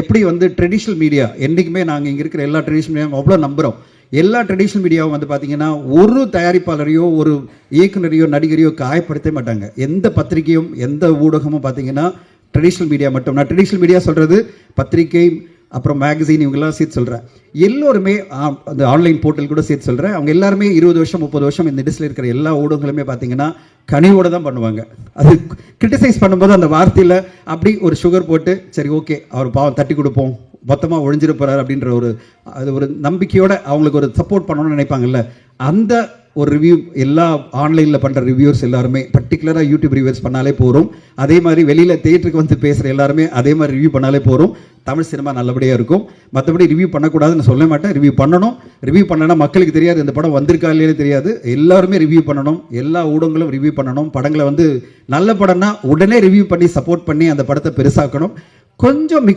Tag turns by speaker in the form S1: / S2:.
S1: எப்படி வந்து traditional media என்றைக்குமே நாங்கள் இங்கே இருக்கிற எல்லா ட்ரெடிஷ்னல் மீடியாவும் அவ்வளோ நம்புகிறோம். எல்லா ட்ரெடிஷ்னல் மீடியாவும் வந்து பார்த்தீங்கன்னா ஒரு தயாரிப்பாளரையோ ஒரு இயக்குனரையோ நடிகரையோ காயப்படுத்த மாட்டாங்க. எந்த பத்திரிகையும் எந்த ஊடகமும் பார்த்தீங்கன்னா ட்ரெடிஷ்னல் மீடியா மட்டும், நான் ட்ரெடிஷ்னல் மீடியா சொல்கிறது பத்திரிகை அப்புறம் மேகசின் இவங்கெல்லாம் சேர்த்து சொல்கிறேன். எல்லோருமே அந்த ஆன்லைன் போர்ட்டல் கூட சேர்த்து சொல்கிறேன். அவங்க எல்லாருமே 20 வருஷம் 30 வருஷம் இந்த இண்டஸ்ட்ரியில் இருக்கிற எல்லா ஊடகங்களுமே பார்த்தீங்கன்னா கனிவோடு தான் பண்ணுவாங்க. அது கிரிட்டிசைஸ் பண்ணும்போது அந்த வார்த்தையில் அப்படி ஒரு சுகர் போட்டு சரி ஓகே அவர் பாவம் தட்டி கொடுப்போம் மொத்தமாக ஒழிஞ்சிட போகிறார் அப்படின்ற ஒரு நம்பிக்கையோடு அவங்களுக்கு ஒரு சப்போர்ட் பண்ணணும்னு நினைப்பாங்கல்ல. அந்த ஒரு ரிவ்யூ எல்லா ஆன்லைனில் பண்ணுற ரிவ்யூவர்ஸ் எல்லாருமே பர்டிகுலராக யூடியூப் ரிவ்யூஸ் பண்ணாலே போகிறோம். அதே மாதிரி வெளியில் தியேட்டருக்கு வந்து பேசுகிற எல்லாருமே அதே மாதிரி ரிவ்யூ பண்ணாலே போகிறோம். தமிழ் சினிமா நல்லபடியாக இருக்கும். மற்றபடி ரிவ்யூ பண்ணக்கூடாதுன்னு சொல்ல மாட்டேன். ரிவ்யூ பண்ணணும். ரிவ்யூ பண்ணனா மக்களுக்கு தெரியாது இந்த படம் வந்திருக்கா இல்லையே தெரியாது. எல்லாருமே ரிவ்யூ பண்ணணும். எல்லா ஊடகங்களும் ரிவ்யூ பண்ணணும். படங்களை வந்து நல்ல படம்னா உடனே ரிவ்யூ பண்ணி சப்போர்ட் பண்ணி அந்த படத்தை பெருசாக்கணும். கொஞ்சம்